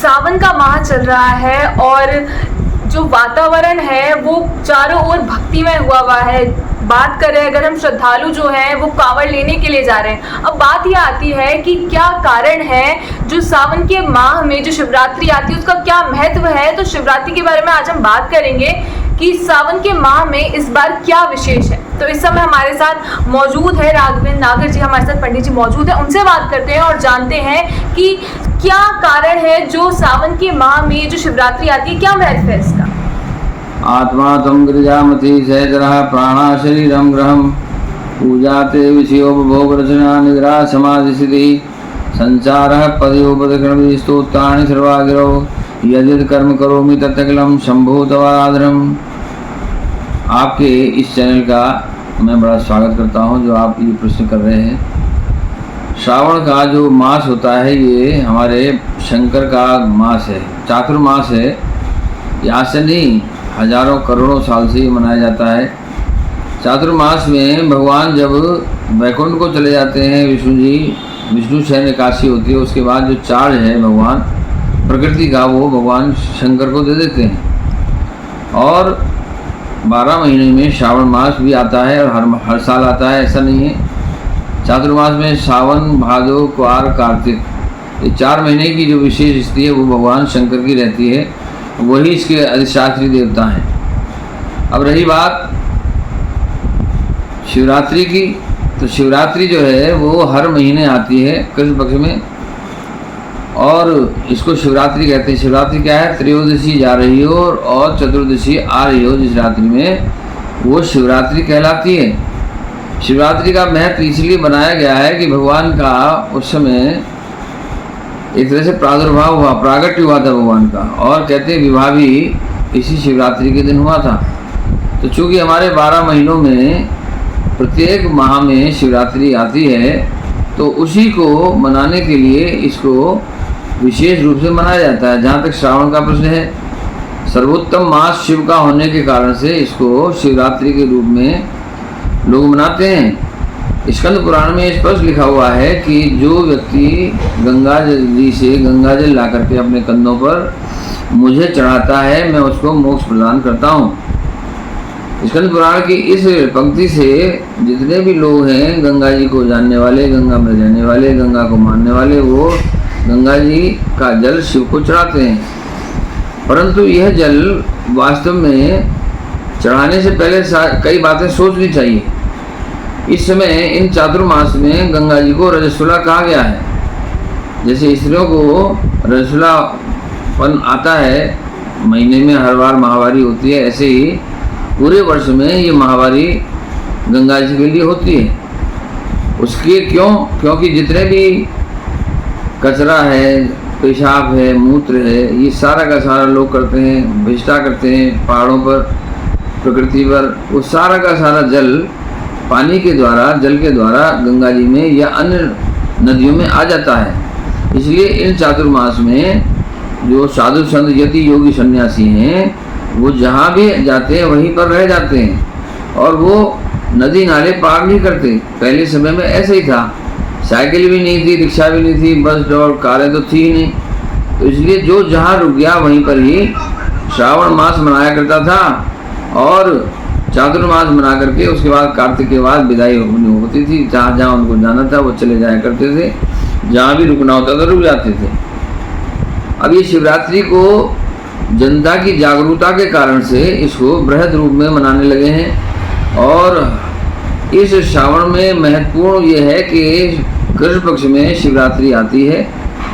सावन का माह चल रहा है और जो वातावरण है वो चारों ओर भक्तिमय हुआ है। बात करें अगर हम श्रद्धालु जो हैं वो कांवड़ लेने के लिए जा रहे हैं। अब बात यह आती है कि क्या कारण है जो सावन के माह में जो शिवरात्रि आती है उसका क्या महत्व है। तो शिवरात्रि के बारे में आज हम बात करेंगे कि सावन के माह में इस बार क्या विशेष है। तो इस समय हमारे साथ मौजूद है राघवेंद्र नागर जी, हमारे साथ पंडित जी मौजूद है। उनसे बात करते हैं और जानते हैं कि क्या कारण है जो सावन के माह में जो शिवरात्रि आती है, क्या महत्व है इसका। आत्मा तम गिरिजामति सहजरः प्राणा शरीरम ग्रहम पूजाते विषयोपभोग रचना निद्रा समाधि सिद्धि संचारः पदयोपदक्रम स्तोत्राणि सर्वागिरो यद्यद् कर्म करोमि तत्सकलं शंभो तवाराधनम्। आपके इस चैनल का मैं बड़ा स्वागत करता हूं जो आप ये प्रश्न कर रहे हैं। श्रावण का जो मास होता है ये हमारे शंकर का मास है, चातुर्मास है। यहाँ से नहीं, हजारों करोड़ों साल से ये मनाया जाता है। चातुर्मास में भगवान जब वैकुंठ को चले जाते हैं, विष्णु शयन एकादशी होती है, उसके बाद जो चार्ज है भगवान प्रकृति का वो भगवान शंकर को दे देते हैं। और 12 महीने में श्रावण मास भी आता है और हर साल आता है, ऐसा नहीं है। चातुर्मास में सावन, भादो, क्वार, कार्तिक, ये 4 महीने की जो विशेष स्थिति है वो भगवान शंकर की रहती है, वही इसके अधिष्ठात्री देवता हैं। अब रही बात शिवरात्रि की, तो शिवरात्रि जो है वो हर महीने आती है कृष्ण पक्ष में और इसको शिवरात्रि कहते हैं। शिवरात्रि क्या है, त्रयोदशी जा रही हो और चतुर्दशी आ रही हो जिस रात्रि में, वो शिवरात्रि कहलाती है। शिवरात्रि का महत्व इसलिए बनाया गया है कि भगवान का उस समय एक तरह से प्रादुर्भाव हुआ, प्रागट्य हुआ था भगवान का, और कहते हैं विवाह भी इसी शिवरात्रि के दिन हुआ था। तो चूँकि हमारे 12 महीनों में प्रत्येक माह में शिवरात्रि आती है तो उसी को मनाने के लिए इसको विशेष रूप से मनाया जाता है। जहाँ तक श्रावण का प्रश्न है, सर्वोत्तम मास शिव का होने के कारण से इसको शिवरात्रि के रूप में लोग मनाते हैं। स्कंद पुराण में स्पष्ट लिखा हुआ है कि जो व्यक्ति गंगा जी से गंगा जल ला करके अपने कंधों पर मुझे चढ़ाता है, मैं उसको मोक्ष प्रदान करता हूँ। स्कंद पुराण की इस पंक्ति से जितने भी लोग हैं गंगा जी को जानने वाले, गंगा में रहने वाले, गंगा को मानने वाले, वो गंगा जी का जल शिव को चढ़ाते हैं। परंतु यह जल वास्तव में चढ़ाने से पहले कई बातें सोचनी चाहिए। इस समय इन चातुर्मास में गंगा जी को रजस्वला कहा गया है। जैसे स्त्रियों को रजस्वलापन आता है, महीने में हर बार माहवारी होती है, ऐसे ही पूरे वर्ष में ये माहवारी गंगा जी के लिए होती है। उसके क्योंकि जितने भी कचरा है, पेशाब है, मूत्र है, ये सारा का सारा लोग करते हैं, भिष्टा करते हैं पहाड़ों पर, प्रकृति पर, वो सारा का सारा जल पानी के द्वारा, जल के द्वारा गंगा जी में या अन्य नदियों में आ जाता है। इसलिए इन चातुर्मास में जो साधु संत यति योगी सन्यासी हैं वो जहाँ भी जाते हैं वहीं पर रह जाते हैं और वो नदी नाले पार नहीं करते। पहले समय में ऐसा ही था, साइकिल भी नहीं थी, रिक्शा भी नहीं थी, बस दौड़ कारें तो थी ही नहीं। तो इसलिए जो जहाँ रुक गया वहीं पर ही श्रावण मास मनाया करता था और चातुर्मास मना करके उसके बाद कार्तिक के बाद विदाई होती थी। जहाँ जहाँ उनको जाना था वो चले जाया करते थे, जहाँ भी रुकना होता था रुक जाते थे। अब ये शिवरात्रि को जनता की जागरूकता के कारण से इसको बृहद रूप में मनाने लगे हैं। और इस श्रावण में महत्वपूर्ण ये है कि कृष्ण पक्ष में शिवरात्रि आती है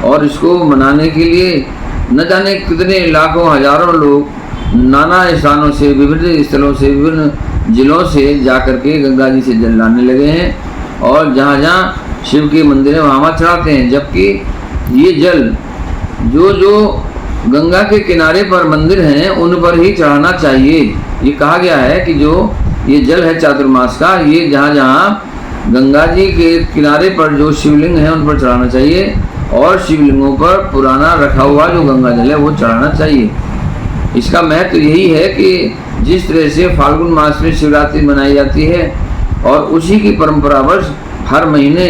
और इसको मनाने के लिए न जाने कितने लाखों हजारों लोग नाना स्थानों से, विभिन्न स्थलों से, विभिन्न जिलों से जाकर के गंगा जी से जल लाने लगे हैं और जहाँ जहाँ शिव के मंदिर है वहाँ चढ़ाते हैं। जबकि ये जल जो गंगा के किनारे पर मंदिर हैं उन पर ही चढ़ाना चाहिए। ये कहा गया है कि जो ये जल है चातुर्मास का, ये जहाँ जहाँ गंगा जी के किनारे पर जो शिवलिंग है उन पर चढ़ाना चाहिए और शिवलिंगों पर पुराना रखा हुआ जो गंगा जल है वो चढ़ाना चाहिए। इसका महत्व यही है कि जिस तरह से फाल्गुन मास में शिवरात्रि मनाई जाती है और उसी की परंपरावश हर महीने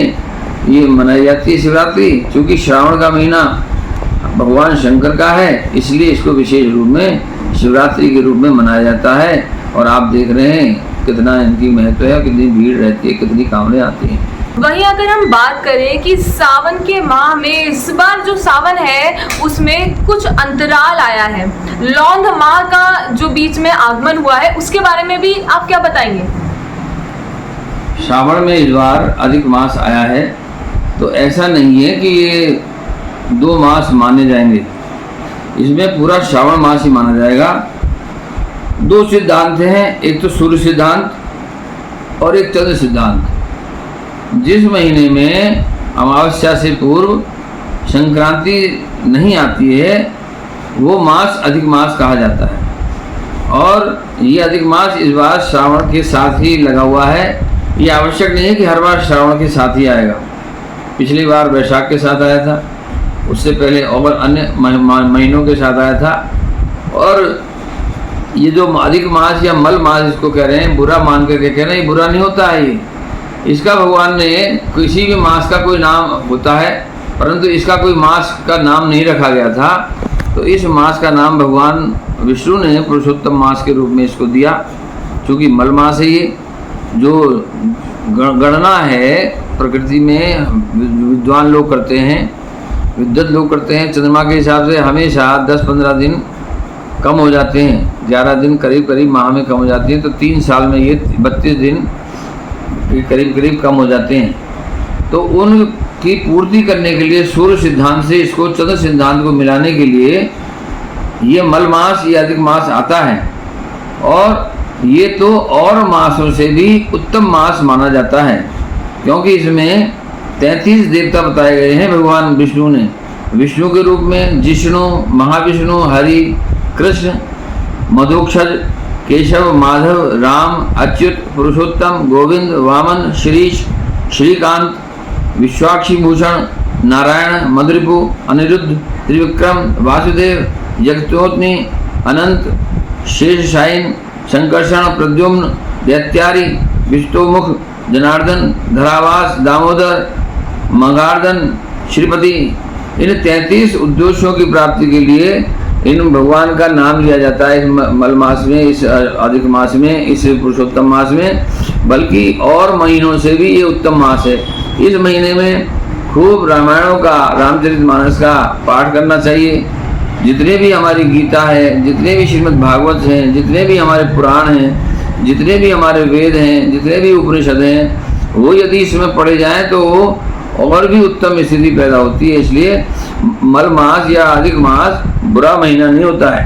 ये मनाई जाती है शिवरात्रि। क्योंकि श्रावण का महीना भगवान शंकर का है, इसलिए इसको विशेष रूप में शिवरात्रि के रूप में मनाया जाता है। और आप देख रहे हैं कितना इनकी महत्व है, कितनी भीड़ रहती है, कितनी कांवड़े आती हैं। वहीं अगर हम बात करें कि सावन के माह में इस बार जो सावन है उसमें कुछ अंतराल आया है, लौंध माह का जो बीच में आगमन हुआ है, उसके बारे में भी आप क्या बताएंगे? श्रावण में इस बार अधिक मास आया है, तो ऐसा नहीं है कि ये 2 मास माने जाएंगे, इसमें पूरा श्रावण मास ही माना जाएगा। 2 सिद्धांत हैं, एक तो सूर्य सिद्धांत और एक चंद्र सिद्धांत। जिस महीने में अमावस्या से पूर्व संक्रांति नहीं आती है वो मास अधिक मास कहा जाता है, और ये अधिक मास इस बार श्रावण के साथ ही लगा हुआ है। ये आवश्यक नहीं है कि हर बार श्रावण के साथ ही आएगा। पिछली बार वैशाख के साथ आया था, उससे पहले और अन्य महीनों के साथ आया था। और ये जो अधिक मास या मल मास इसको कह रहे हैं, बुरा मान करके कह रहे हैं, ये बुरा नहीं होता है। ये इसका भगवान ने किसी भी मास का कोई नाम होता है, परंतु इसका कोई मास का नाम नहीं रखा गया था। तो इस मास का नाम भगवान विष्णु ने पुरुषोत्तम मास के रूप में इसको दिया, क्योंकि मल मास है ये। जो गणना है प्रकृति में विद्वान लोग करते हैं, विद्वत लोग करते हैं, चंद्रमा के हिसाब से हमेशा 10-15 दिन कम हो जाते हैं, 11 दिन करीब करीब माह में कम हो जाती है। तो 3 साल में ये 32 दिन करीब करीब कम हो जाते हैं। तो उनकी पूर्ति करने के लिए सूर्य सिद्धांत से इसको चंद्र सिद्धांत को मिलाने के लिए ये मल मास या अधिक मास आता है। और ये तो और मासों से भी उत्तम मास माना जाता है, क्योंकि इसमें 33 देवता बताए गए हैं भगवान विष्णु ने। विष्णु के रूप में जिष्णु, महाविष्णु, हरि, कृष्ण, मधोक्षज, केशव, माधव, राम, अच्युत, पुरुषोत्तम, गोविंद, वामन, श्रीश, श्रीकांत, विश्वाक्षी भूषण, नारायण, मधुरिपु, अनिरुद्ध, त्रिविक्रम, वासुदेव, जगत्योतनी, अनंत, शेषशायन, संकर्षण, प्रद्युम्न, दैत्यारी, विष्णुमुख, जनार्दन, धरावास, दामोदर, मगार्दन, श्रीपति। इन 33 उद्देश्यों की प्राप्ति के लिए इन भगवान का नाम लिया जाता है इस मल मास में, इस अधिक मास में, इस पुरुषोत्तम मास में। बल्कि और महीनों से भी ये उत्तम मास है। इस महीने में खूब रामायणों का, रामचरितमानस का पाठ करना चाहिए। जितने भी हमारी गीता है, जितने भी श्रीमद् भागवत हैं, जितने भी हमारे पुराण हैं, जितने भी हमारे वेद हैं, जितने भी उपनिषद हैं, वो यदि इसमें पढ़े जाएं तो वो और भी उत्तम स्थिति पैदा होती है। इसलिए मल मास या अधिक मास बुरा महीना नहीं होता है,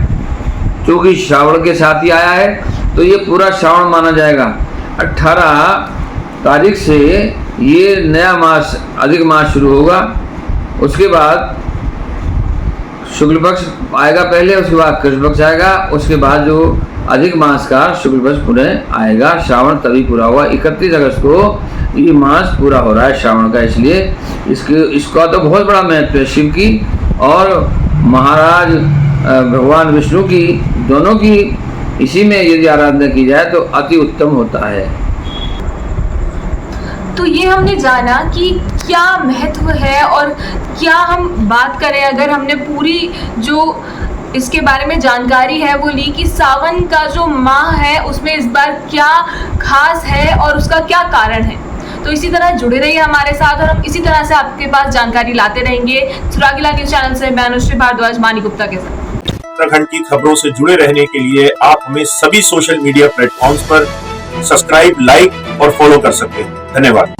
क्योंकि श्रावण के साथ ही आया है, तो ये पूरा श्रावण माना जाएगा। 18 तारीख से ये नया मास अधिक मास शुरू होगा। उसके बाद शुक्ल पक्ष आएगा पहले, उसके बाद कृष्ण पक्ष आएगा, उसके बाद जो अधिक मास का शुक्ल पक्ष पुनः आएगा। श्रावण तभी पूरा हुआ। 31 अगस्त को ये मास पूरा हो रहा है श्रावण का। इसलिए इसका तो बहुत बड़ा महत्व है शिव की और महाराज भगवान विष्णु की, दोनों की इसी में यदि आराधना की जाए तो अति उत्तम होता है। तो ये हमने जाना कि क्या महत्व है, और क्या हम बात करें, अगर हमने पूरी जो इसके बारे में जानकारी है वो ली कि सावन का जो माह है उसमें इस बार क्या खास है और उसका क्या कारण है। तो इसी तरह जुड़े रहिए हमारे साथ और हम इसी तरह से आपके पास जानकारी लाते रहेंगे। सुरागीला न्यूज़ चैनल से मैं अनुश्री भारद्वाज मानी गुप्ता के साथ। उत्तराखंड की खबरों से जुड़े रहने के लिए आप हमें सभी सोशल मीडिया प्लेटफॉर्म्स पर सब्सक्राइब, लाइक और फॉलो कर सकते हैं। धन्यवाद।